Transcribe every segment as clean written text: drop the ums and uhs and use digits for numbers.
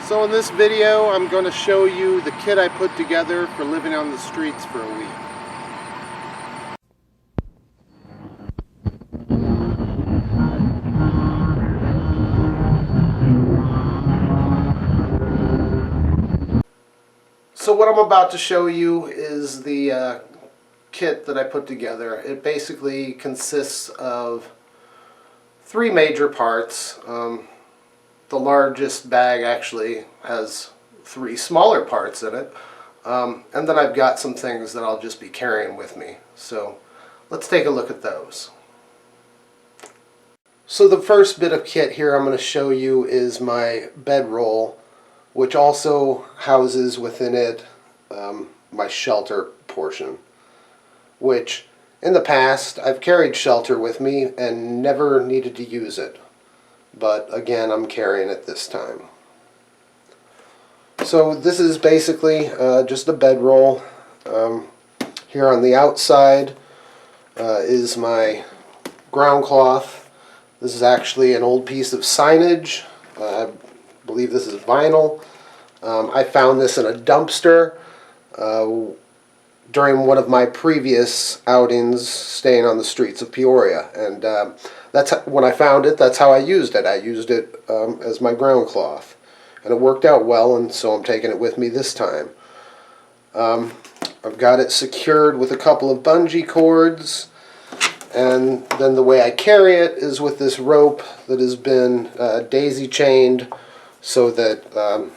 So in this video, I'm going to show you the kit I put together for living on the streets for a week. So what I'm about to show you is the kit that I put together. It basically consists of three major parts. The largest bag actually has three smaller parts in it. And then I've got some things that I'll just be carrying with me. So let's take a look at those. So the first bit of kit here I'm going to show you is my bedroll, which also houses within it my shelter portion, which in the past I've carried shelter with me and never needed to use it. But again, I'm carrying it this time. So this is basically just a bedroll. Here on the outside is my ground cloth. This is actually an old piece of signage. I believe this is vinyl. I found this in a dumpster during one of my previous outings staying on the streets of Peoria, and that's when I found it. That's how I used it. I used it as my ground cloth, and it worked out well, and so I'm taking it with me this time. I've got it secured with a couple of bungee cords, and then the way I carry it is with this rope that has been daisy chained so that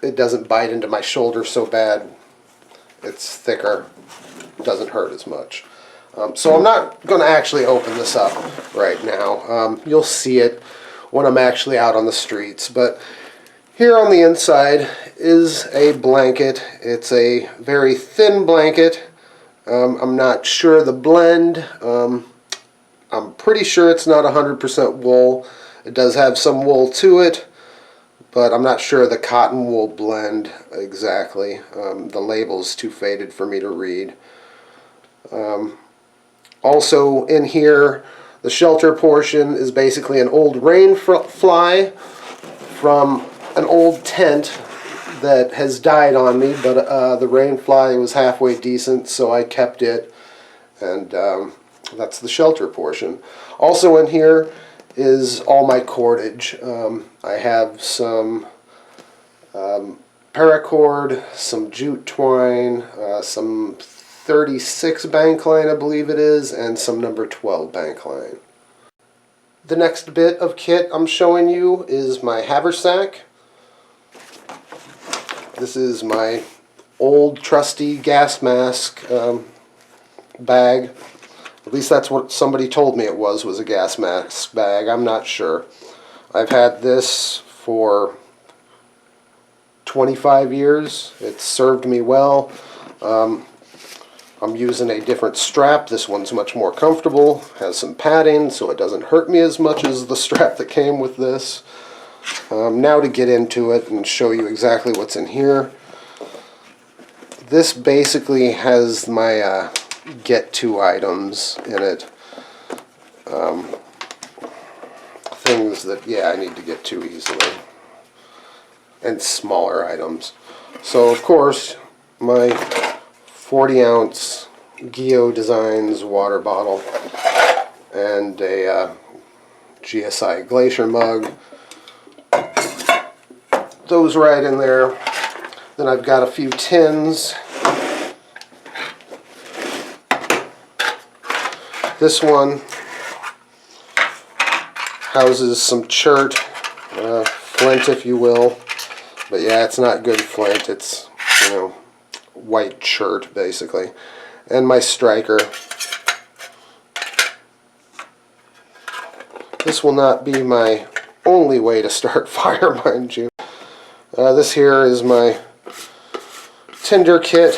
it doesn't bite into my shoulder so bad. It's thicker, doesn't hurt as much. So I'm not going to actually open this up right now. You'll see it when I'm actually out on the streets. But here on the inside is a blanket. It's a very thin blanket. I'm not sure the blend. I'm pretty sure it's not 100% wool. It does have some wool to it, but I'm not sure the cotton wool blend exactly. The label's too faded for me to read. Also in here, the shelter portion is basically an old rain fly from an old tent that has died on me, but the rain fly was halfway decent, so I kept it, and that's the shelter portion. Also in here is all my cordage. I have some paracord, some jute twine, some 36 bank line I believe it is, and some number 12 bank line. The next bit of kit I'm showing you is my haversack. This is my old trusty gas mask bag. At least that's what somebody told me it was a gas mask bag. I'm not sure. I've had this for 25 years. It's served me well. I'm using a different strap. This one's much more comfortable, has some padding so it doesn't hurt me as much as the strap that came with this. Now to get into it and show you exactly what's in here. This basically has my get-to items in it. Things that, yeah, I need to get to easily. And smaller items. So, of course, my 40-ounce Geo Designs water bottle and a GSI Glacier mug. Those right in there. Then I've got a few tins. This one houses some chert, flint if you will. But yeah, it's not good flint. It's, you know, white chert basically. And my striker. This will not be my only way to start fire, mind you. This here is my tinder kit,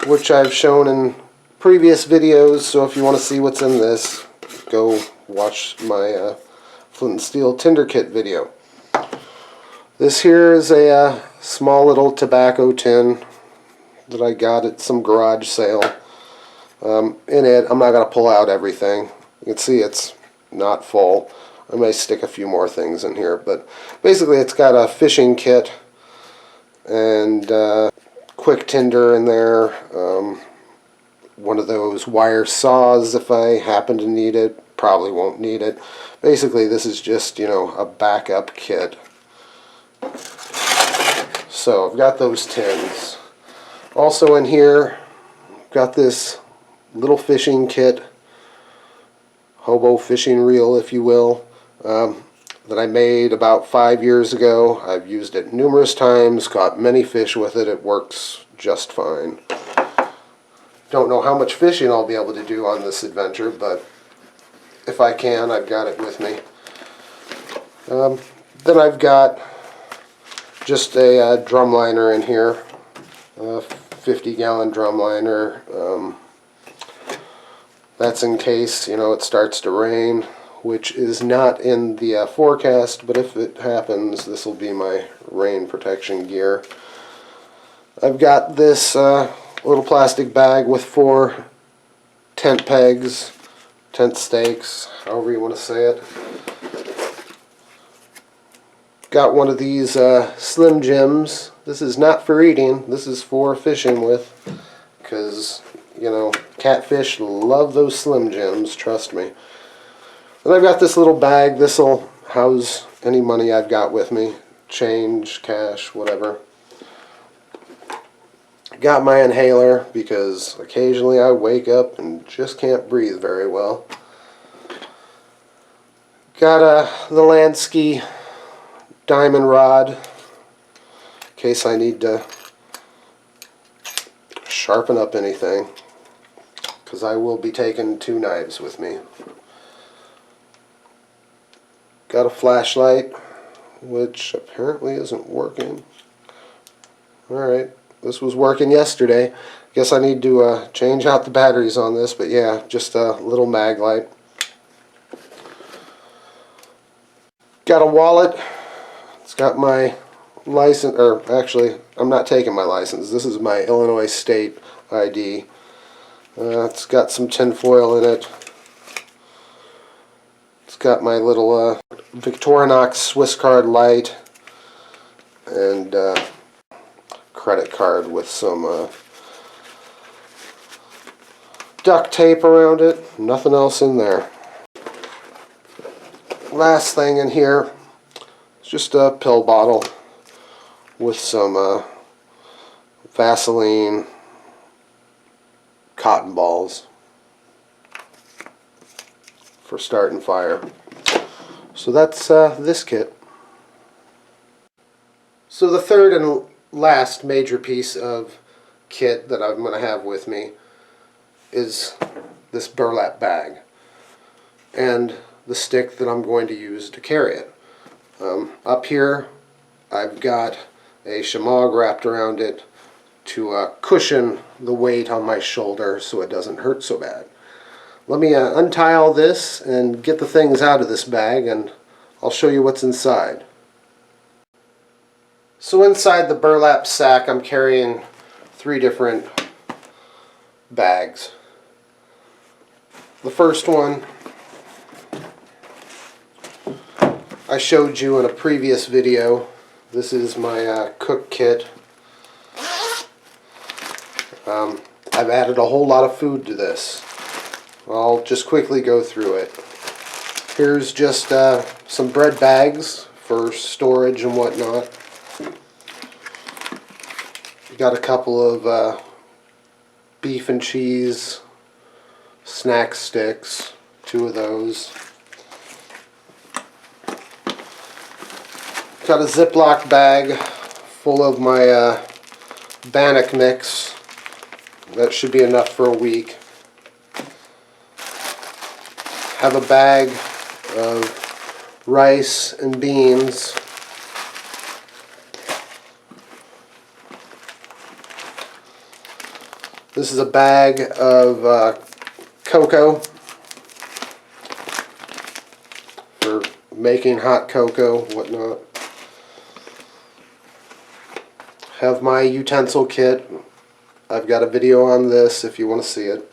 which I've shown in previous videos, so if you want to see what's in this, go watch my flint and steel tinder kit video. This here is a small little tobacco tin that I got at some garage sale. In it, I'm not going to pull out everything. You can see it's not full. I may stick a few more things in here, but basically it's got a fishing kit, and quick tinder in there. One of those wire saws if I happen to need it. Probably won't need it. Basically, this is just, you know, a backup kit. So I've got those tins. Also in here, got this little fishing kit, hobo fishing reel, if you will, that I made about 5 years ago. I've used it numerous times, caught many fish with it. It works just fine. Don't know how much fishing I'll be able to do on this adventure, but if I can, I've got it with me. Then I've got just a drum liner in here, a 50-gallon drum liner. That's in case, you know, it starts to rain, which is not in the forecast, but if it happens, this will be my rain protection gear. I've got this little plastic bag with 4 tent pegs, tent stakes, however you want to say it. Got one of these Slim Jims. This is not for eating, this is for fishing with, because, you know, catfish love those Slim Jims, trust me. And I've got this little bag. This will house any money I've got with me, change, cash, whatever. Got my inhaler because occasionally I wake up and just can't breathe very well. Got the Lansky diamond rod in case I need to sharpen up anything, because I will be taking 2 knives with me. Got a flashlight, which apparently isn't working. Alright. This was working yesterday. Guess I need to change out the batteries on this, but yeah, just a little mag light. Got a wallet. It's got my license, or actually, I'm not taking my license. This is my Illinois State ID. It's got some tin foil in it. It's got my little Victorinox Swiss card light and credit card with some duct tape around it. Nothing else in there. Last thing in here is just a pill bottle with some Vaseline cotton balls for starting fire. So that's this kit. So the third and last major piece of kit that I'm going to have with me is this burlap bag and the stick that I'm going to use to carry it. Up here I've got a shemagh wrapped around it to cushion the weight on my shoulder so it doesn't hurt so bad. Let me untie all this and get the things out of this bag, and I'll show you what's inside. So inside the burlap sack I'm carrying 3 different bags. The first one I showed you in a previous video. This is my cook kit. I've added a whole lot of food to this. I'll just quickly go through it. Here's just some bread bags for storage and whatnot. Got a couple of beef and cheese snack sticks, 2 of those. Got a Ziploc bag full of my Bannock mix. That should be enough for a week. Have a bag of rice and beans. This is a bag of cocoa for making hot cocoa, whatnot. Have my utensil kit. I've got a video on this if you want to see it.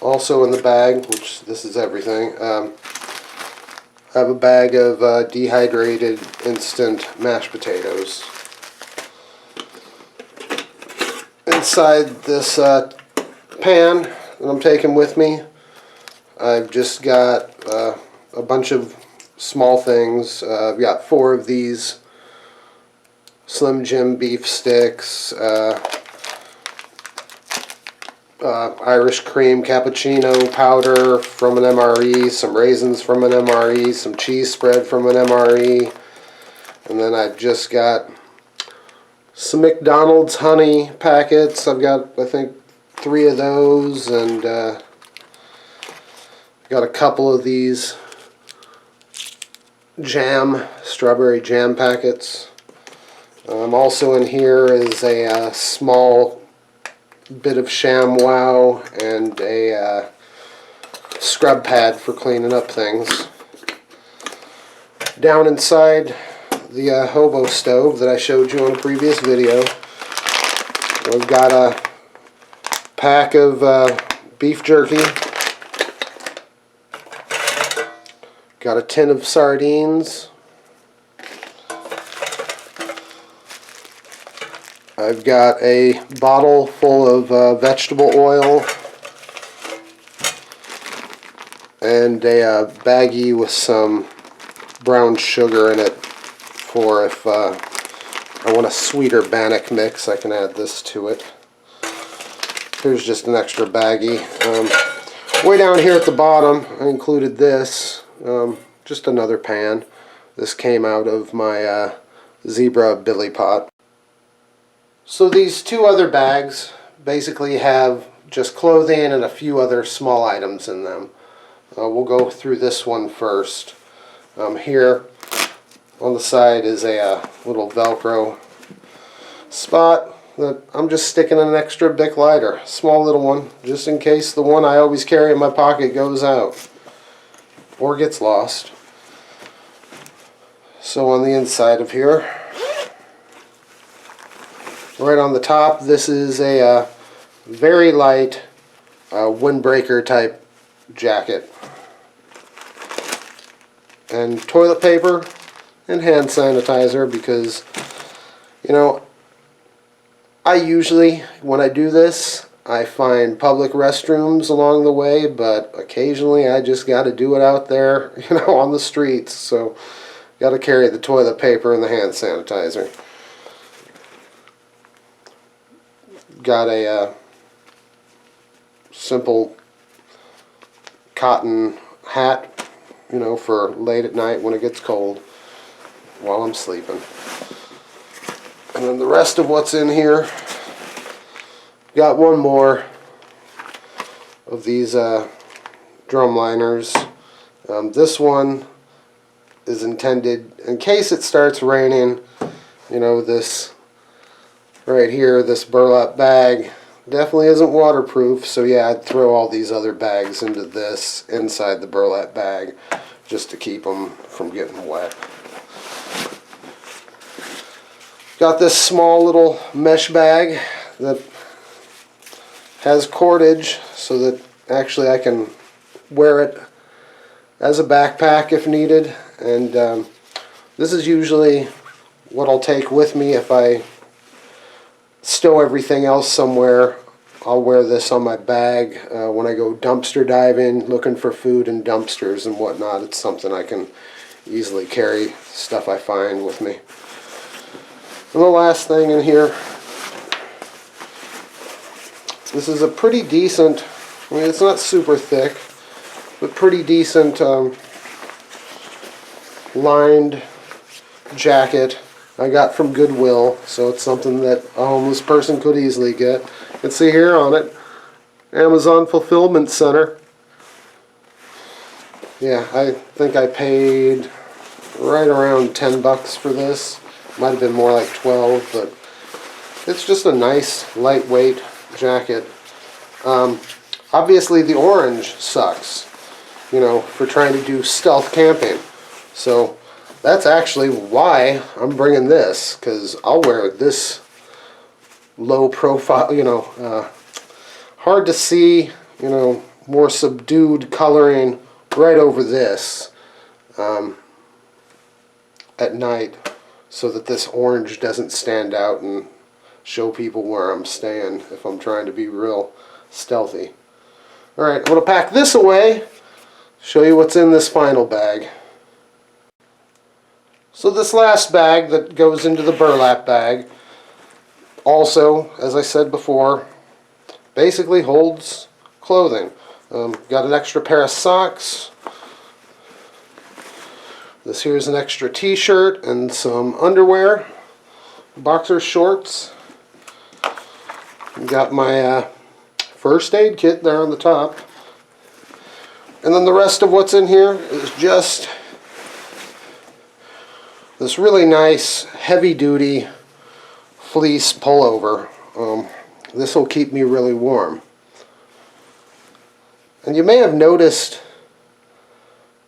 Also in the bag, which this is everything, I have a bag of dehydrated instant mashed potatoes. Inside this pan that I'm taking with me, I've just got a bunch of small things. I've got 4 of these Slim Jim beef sticks, Irish cream cappuccino powder from an MRE, some raisins from an MRE, some cheese spread from an MRE, and then I've just got some McDonald's honey packets. I've got, I think, 3 of those, and got a couple of these strawberry jam packets. Also in here is a small bit of ShamWow and a scrub pad for cleaning up things. Down inside the hobo stove that I showed you on a previous video, we've got a pack of beef jerky, got a tin of sardines, I've got a bottle full of vegetable oil, and a baggie with some brown sugar in it for if I want a sweeter Bannock mix, I can add this to it. Here's just an extra baggie. Way down here at the bottom, I included this, just another pan. This came out of my Zebra Billy Pot. So these 2 other bags basically have just clothing and a few other small items in them. We'll go through this one first. Here on the side is a little Velcro spot that I'm just sticking an extra Bic lighter, small little one, just in case the one I always carry in my pocket goes out or gets lost. So on the inside of here, right on the top, this is a very light windbreaker type jacket. And toilet paper and hand sanitizer, because, you know, I usually, when I do this, I find public restrooms along the way, but occasionally I just got to do it out there, you know, on the streets. So, got to carry the toilet paper and the hand sanitizer. Got a simple cotton hat, you know, for late at night when it gets cold while I'm sleeping. And then the rest of what's in here, got one more of these drum liners. This one is intended in case it starts raining. You know, this right here, this burlap bag definitely isn't waterproof, so yeah, I'd throw all these other bags into this inside the burlap bag just to keep them from getting wet. Got this small little mesh bag that has cordage so that actually I can wear it as a backpack if needed, and this is usually what I'll take with me if I stow everything else somewhere. I'll wear this on my bag when I go dumpster diving, looking for food in dumpsters and whatnot. It's something I can easily carry stuff I find with me. And the last thing in here, this is a pretty decent, I mean, it's not super thick, but pretty decent lined jacket I got from Goodwill, so it's something that a homeless person could easily get. You can see here on it, Amazon Fulfillment Center. Yeah, I think I paid right around 10 bucks for this. Might have been more like 12, but it's just a nice, lightweight jacket. Obviously the orange sucks, you know, for trying to do stealth camping. So that's actually why I'm bringing this, because I'll wear this low profile, you know, hard to see, you know, more subdued coloring right over this at night, so that this orange doesn't stand out and show people where I'm staying if I'm trying to be real stealthy. Alright, I'm going to pack this away, show you what's in this final bag. So this last bag that goes into the burlap bag also, as I said before, basically holds clothing. Got an extra pair of socks. This here's an extra t-shirt and some underwear, boxer shorts. Got my first aid kit there on the top. And then the rest of what's in here is just this really nice heavy-duty fleece pullover. This will keep me really warm. And you may have noticed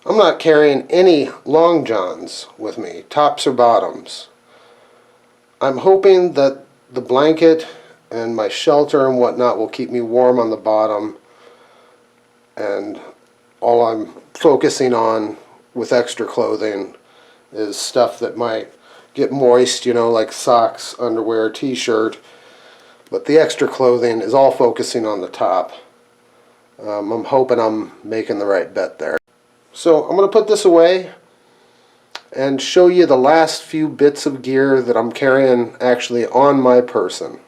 I'm not carrying any long johns with me, tops or bottoms. I'm hoping that the blanket and my shelter and whatnot will keep me warm on the bottom, and all I'm focusing on with extra clothing is stuff that might get moist, you know, like socks, underwear, t-shirt, but the extra clothing is all focusing on the top. I'm hoping I'm making the right bet there. So I'm going to put this away and show you the last few bits of gear that I'm carrying actually on my person.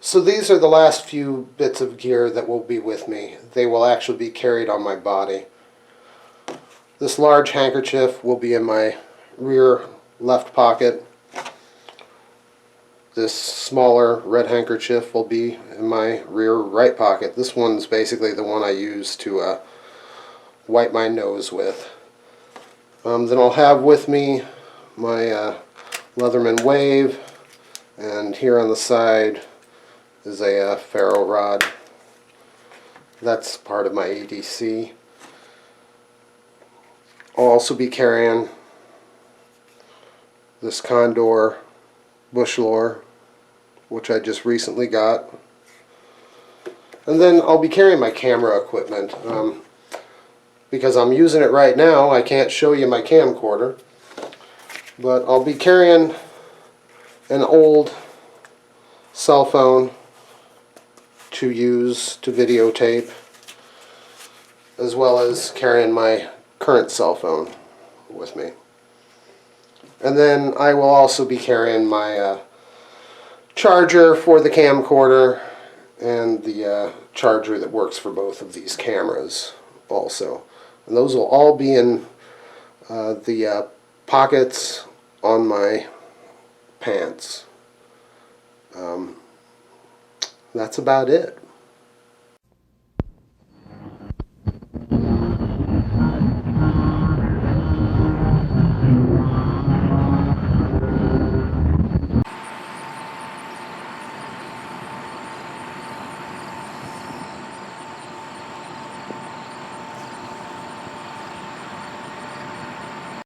So these are the last few bits of gear that will be with me. They will actually be carried on my body. This large handkerchief will be in my rear left pocket. This smaller red handkerchief will be in my rear right pocket. This one's basically the one I use to wipe my nose with. Then I'll have with me my Leatherman Wave, and here on the side is a ferro rod. That's part of my ADC. I'll also be carrying this Condor bush lure, which I just recently got. And then I'll be carrying my camera equipment. Because I'm using it right now, I can't show you my camcorder. But I'll be carrying an old cell phone to use to videotape, as well as carrying my current cell phone with me. And then I will also be carrying my charger for the camcorder and the charger that works for both of these cameras also. And those will all be in the pockets on my pants. That's about it.